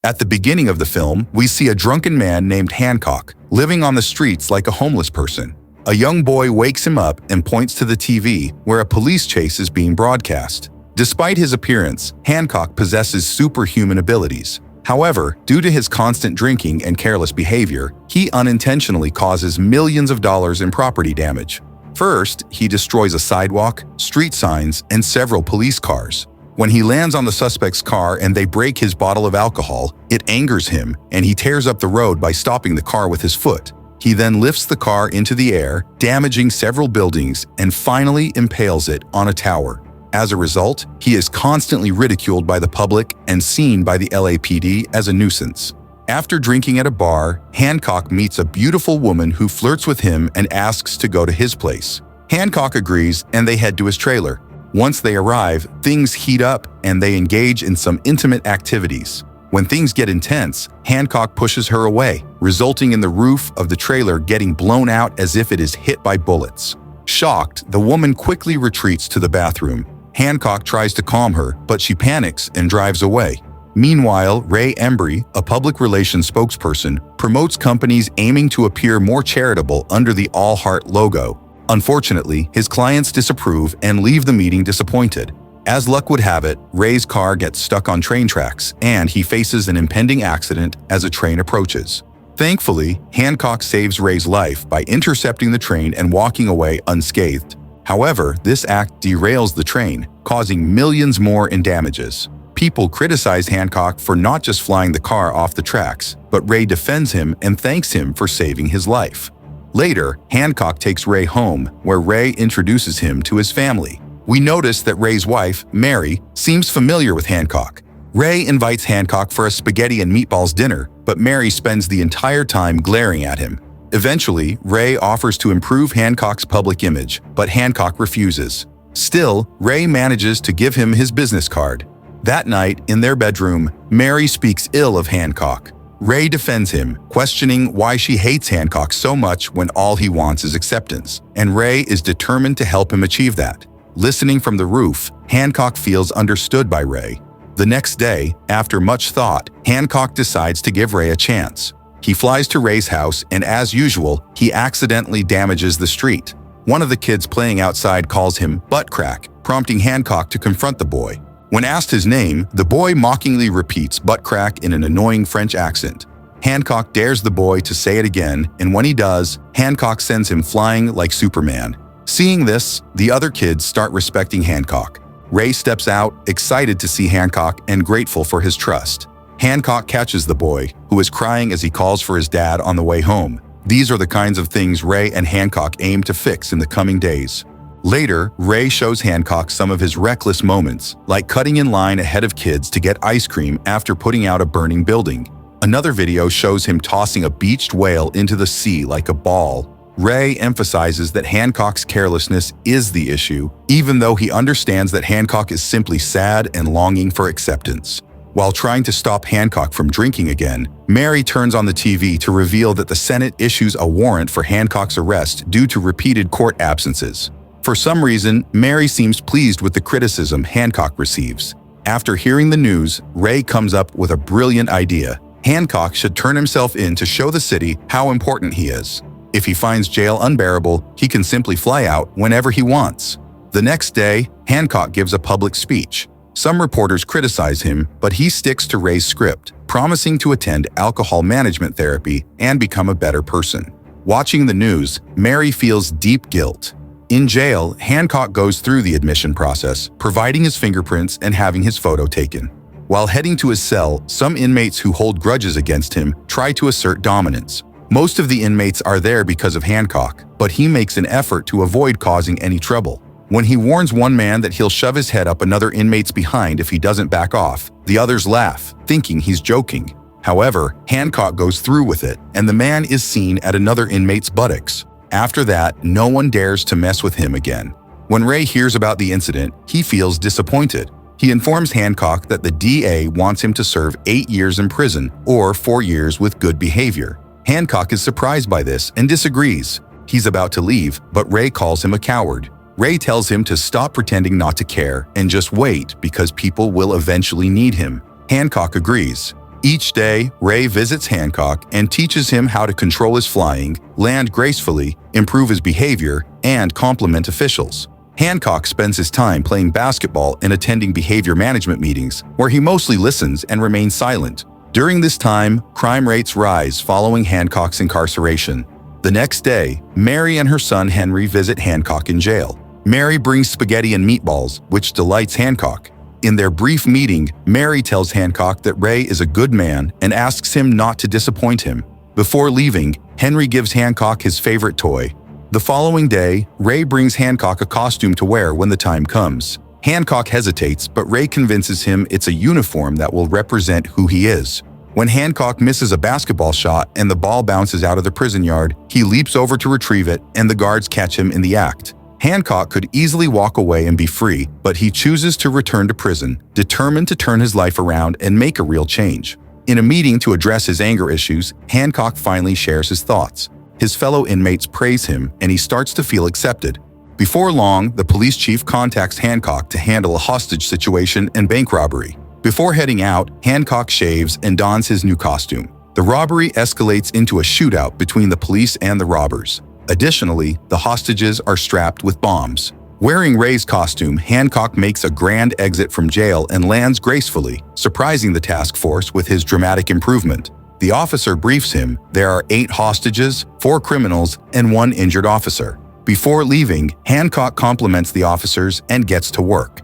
At the beginning of the film, we see a drunken man named Hancock, living on the streets like a homeless person. A young boy wakes him up and points to the TV, where a police chase is being broadcast. Despite his appearance, Hancock possesses superhuman abilities. However, due to his constant drinking and careless behavior, he unintentionally causes millions of dollars in property damage. First, he destroys a sidewalk, street signs, and several police cars. When he lands on the suspect's car and they break his bottle of alcohol, it angers him, and he tears up the road by stopping the car with his foot. He then lifts the car into the air, damaging several buildings, and finally impales it on a tower. As a result, he is constantly ridiculed by the public and seen by the LAPD as a nuisance. After drinking at a bar, Hancock meets a beautiful woman who flirts with him and asks to go to his place. Hancock agrees and they head to his trailer. Once they arrive, things heat up and they engage in some intimate activities. When things get intense, Hancock pushes her away, resulting in the roof of the trailer getting blown out as if it is hit by bullets. Shocked, the woman quickly retreats to the bathroom. Hancock tries to calm her, but she panics and drives away. Meanwhile, Ray Embry, a public relations spokesperson, promotes companies aiming to appear more charitable under the All Heart logo. Unfortunately, his clients disapprove and leave the meeting disappointed. As luck would have it, Ray's car gets stuck on train tracks, and he faces an impending accident as a train approaches. Thankfully, Hancock saves Ray's life by intercepting the train and walking away unscathed. However, this act derails the train, causing millions more in damages. People criticize Hancock for not just flying the car off the tracks, but Ray defends him and thanks him for saving his life. Later, Hancock takes Ray home, where Ray introduces him to his family. We notice that Ray's wife, Mary, seems familiar with Hancock. Ray invites Hancock for a spaghetti and meatballs dinner, but Mary spends the entire time glaring at him. Eventually, Ray offers to improve Hancock's public image, but Hancock refuses. Still, Ray manages to give him his business card. That night, in their bedroom, Mary speaks ill of Hancock. Ray defends him, questioning why she hates Hancock so much when all he wants is acceptance, and Ray is determined to help him achieve that. Listening from the roof, Hancock feels understood by Ray. The next day, after much thought, Hancock decides to give Ray a chance. He flies to Ray's house, and as usual, he accidentally damages the street. One of the kids playing outside calls him butt crack, prompting Hancock to confront the boy. When asked his name, the boy mockingly repeats butt crack in an annoying French accent. Hancock dares the boy to say it again, and when he does, Hancock sends him flying like Superman. Seeing this, the other kids start respecting Hancock. Ray steps out, excited to see Hancock and grateful for his trust. Hancock catches the boy, who is crying as he calls for his dad on the way home. These are the kinds of things Ray and Hancock aim to fix in the coming days. Later, Ray shows Hancock some of his reckless moments, like cutting in line ahead of kids to get ice cream after putting out a burning building. Another video shows him tossing a beached whale into the sea like a ball. Ray emphasizes that Hancock's carelessness is the issue, even though he understands that Hancock is simply sad and longing for acceptance. While trying to stop Hancock from drinking again, Mary turns on the TV to reveal that the Senate issues a warrant for Hancock's arrest due to repeated court absences. For some reason, Mary seems pleased with the criticism Hancock receives. After hearing the news, Ray comes up with a brilliant idea. Hancock should turn himself in to show the city how important he is. If he finds jail unbearable, he can simply fly out whenever he wants. The next day, Hancock gives a public speech. Some reporters criticize him, but he sticks to Ray's script, promising to attend alcohol management therapy and become a better person. Watching the news, Mary feels deep guilt. In jail, Hancock goes through the admission process, providing his fingerprints and having his photo taken. While heading to his cell, some inmates who hold grudges against him try to assert dominance. Most of the inmates are there because of Hancock, but he makes an effort to avoid causing any trouble. When he warns one man that he'll shove his head up another inmate's behind if he doesn't back off, the others laugh, thinking he's joking. However, Hancock goes through with it, and the man is seen at another inmate's buttocks. After that, no one dares to mess with him again. When Ray hears about the incident, he feels disappointed. He informs Hancock that the DA wants him to serve 8 years in prison or 4 years with good behavior. Hancock is surprised by this and disagrees. He's about to leave, but Ray calls him a coward. Ray tells him to stop pretending not to care and just wait because people will eventually need him. Hancock agrees. Each day, Ray visits Hancock and teaches him how to control his flying, land gracefully, improve his behavior, and compliment officials. Hancock spends his time playing basketball and attending behavior management meetings, where he mostly listens and remains silent. During this time, crime rates rise following Hancock's incarceration. The next day, Mary and her son Henry visit Hancock in jail. Mary brings spaghetti and meatballs, which delights Hancock. In their brief meeting, Mary tells Hancock that Ray is a good man and asks him not to disappoint him. Before leaving, Henry gives Hancock his favorite toy. The following day, Ray brings Hancock a costume to wear when the time comes. Hancock hesitates, but Ray convinces him it's a uniform that will represent who he is. When Hancock misses a basketball shot and the ball bounces out of the prison yard, he leaps over to retrieve it, and the guards catch him in the act. Hancock could easily walk away and be free, but he chooses to return to prison, determined to turn his life around and make a real change. In a meeting to address his anger issues, Hancock finally shares his thoughts. His fellow inmates praise him, and he starts to feel accepted. Before long, the police chief contacts Hancock to handle a hostage situation and bank robbery. Before heading out, Hancock shaves and dons his new costume. The robbery escalates into a shootout between the police and the robbers. Additionally, the hostages are strapped with bombs. Wearing Ray's costume, Hancock makes a grand exit from jail and lands gracefully, surprising the task force with his dramatic improvement. The officer briefs him there are 8 hostages, 4 criminals, and 1 injured officer. Before leaving, Hancock compliments the officers and gets to work.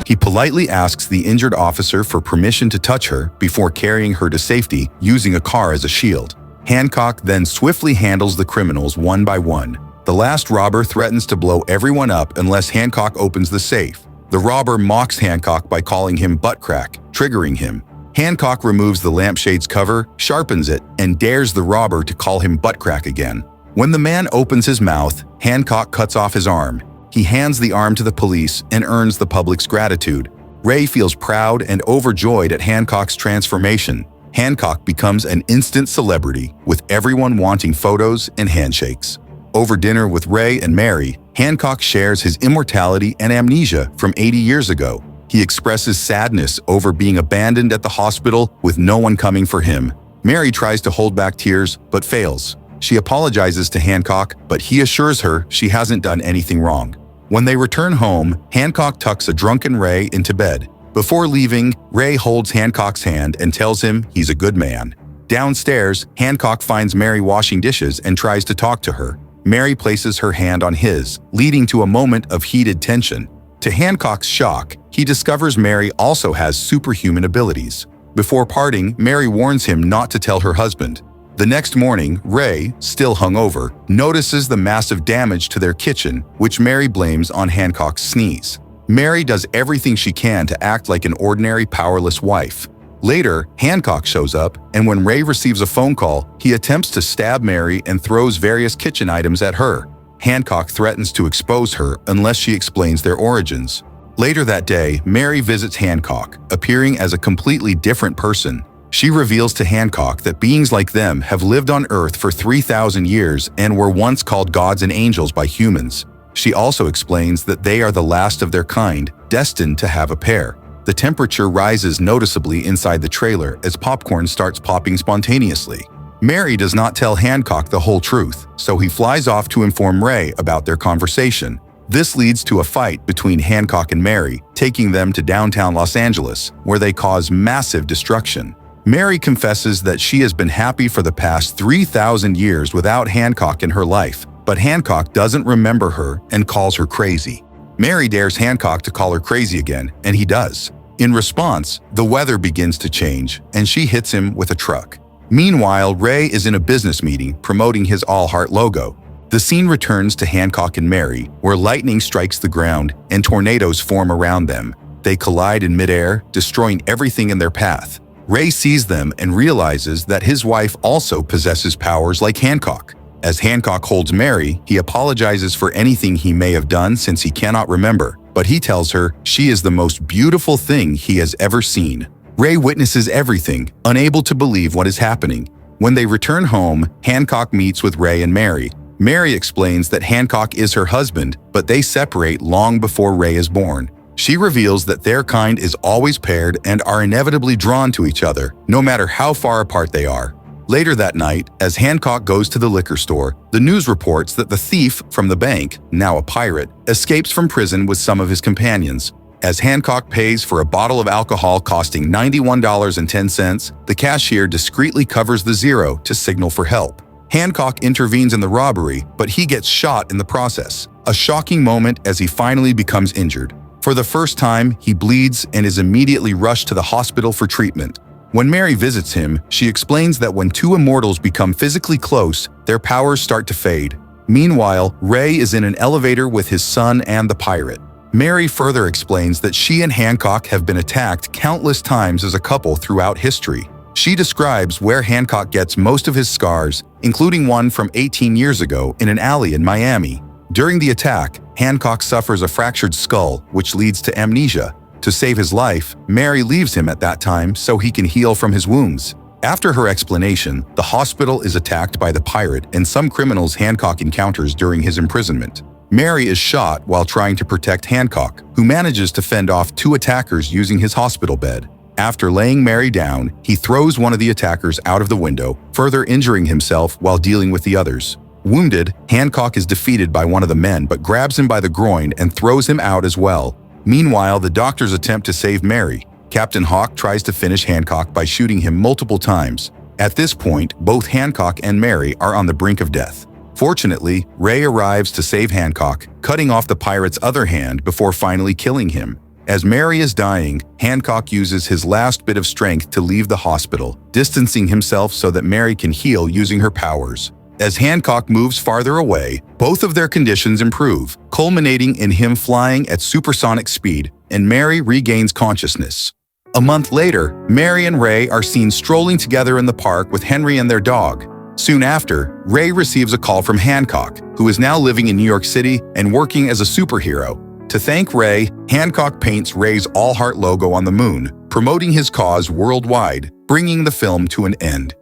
He politely asks the injured officer for permission to touch her before carrying her to safety using a car as a shield. Hancock then swiftly handles the criminals one by one. The last robber threatens to blow everyone up unless Hancock opens the safe. The robber mocks Hancock by calling him butt crack, triggering him. Hancock removes the lampshade's cover, sharpens it, and dares the robber to call him butt crack again. When the man opens his mouth, Hancock cuts off his arm. He hands the arm to the police and earns the public's gratitude. Ray feels proud and overjoyed at Hancock's transformation. Hancock becomes an instant celebrity, with everyone wanting photos and handshakes. Over dinner with Ray and Mary, Hancock shares his immortality and amnesia from 80 years ago. He expresses sadness over being abandoned at the hospital with no one coming for him. Mary tries to hold back tears, but fails. She apologizes to Hancock, but he assures her she hasn't done anything wrong. When they return home, Hancock tucks a drunken Ray into bed. Before leaving, Ray holds Hancock's hand and tells him he's a good man. Downstairs, Hancock finds Mary washing dishes and tries to talk to her. Mary places her hand on his, leading to a moment of heated tension. To Hancock's shock, he discovers Mary also has superhuman abilities. Before parting, Mary warns him not to tell her husband. The next morning, Ray, still hungover, notices the massive damage to their kitchen, which Mary blames on Hancock's sneeze. Mary does everything she can to act like an ordinary, powerless wife. Later, Hancock shows up, and when Ray receives a phone call, he attempts to stab Mary and throws various kitchen items at her. Hancock threatens to expose her unless she explains their origins. Later that day, Mary visits Hancock, appearing as a completely different person. She reveals to Hancock that beings like them have lived on Earth for 3,000 years and were once called gods and angels by humans. She also explains that they are the last of their kind, destined to have a pair. The temperature rises noticeably inside the trailer as popcorn starts popping spontaneously. Mary does not tell Hancock the whole truth, so he flies off to inform Ray about their conversation. This leads to a fight between Hancock and Mary, taking them to downtown Los Angeles, where they cause massive destruction. Mary confesses that she has been happy for the past 3,000 years without Hancock in her life, but Hancock doesn't remember her and calls her crazy. Mary dares Hancock to call her crazy again, and he does. In response, the weather begins to change, and she hits him with a truck. Meanwhile, Ray is in a business meeting promoting his All Heart logo. The scene returns to Hancock and Mary, where lightning strikes the ground and tornadoes form around them. They collide in midair, destroying everything in their path. Ray sees them and realizes that his wife also possesses powers like Hancock. As Hancock holds Mary, he apologizes for anything he may have done since he cannot remember, but he tells her she is the most beautiful thing he has ever seen. Ray witnesses everything, unable to believe what is happening. When they return home, Hancock meets with Ray and Mary. Mary explains that Hancock is her husband, but they separate long before Ray is born. She reveals that their kind is always paired and are inevitably drawn to each other, no matter how far apart they are. Later that night, as Hancock goes to the liquor store, the news reports that the thief from the bank, now a pirate, escapes from prison with some of his companions. As Hancock pays for a bottle of alcohol costing $91.10, the cashier discreetly covers the zero to signal for help. Hancock intervenes in the robbery, but he gets shot in the process, a shocking moment as he finally becomes injured. For the first time, he bleeds and is immediately rushed to the hospital for treatment. When Mary visits him, she explains that when two immortals become physically close, their powers start to fade. Meanwhile, Ray is in an elevator with his son and the pirate. Mary further explains that she and Hancock have been attacked countless times as a couple throughout history. She describes where Hancock gets most of his scars, including one from 18 years ago in an alley in Miami. During the attack, Hancock suffers a fractured skull, which leads to amnesia. To save his life, Mary leaves him at that time so he can heal from his wounds. After her explanation, the hospital is attacked by the pirate and some criminals Hancock encounters during his imprisonment. Mary is shot while trying to protect Hancock, who manages to fend off two attackers using his hospital bed. After laying Mary down, he throws one of the attackers out of the window, further injuring himself while dealing with the others. Wounded, Hancock is defeated by one of the men but grabs him by the groin and throws him out as well. Meanwhile, the doctors attempt to save Mary. Captain Hawk tries to finish Hancock by shooting him multiple times. At this point, both Hancock and Mary are on the brink of death. Fortunately, Ray arrives to save Hancock, cutting off the pirate's other hand before finally killing him. As Mary is dying, Hancock uses his last bit of strength to leave the hospital, distancing himself so that Mary can heal using her powers. As Hancock moves farther away, both of their conditions improve, culminating in him flying at supersonic speed, and Mary regains consciousness. A month later, Mary and Ray are seen strolling together in the park with Henry and their dog. Soon after, Ray receives a call from Hancock, who is now living in New York City and working as a superhero. To thank Ray, Hancock paints Ray's All Heart logo on the moon, promoting his cause worldwide, bringing the film to an end.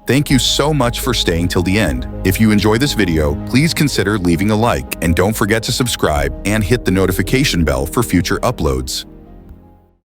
Thank you so much for staying till the end. If you enjoy this video, please consider leaving a like and don't forget to subscribe and hit the notification bell for future uploads.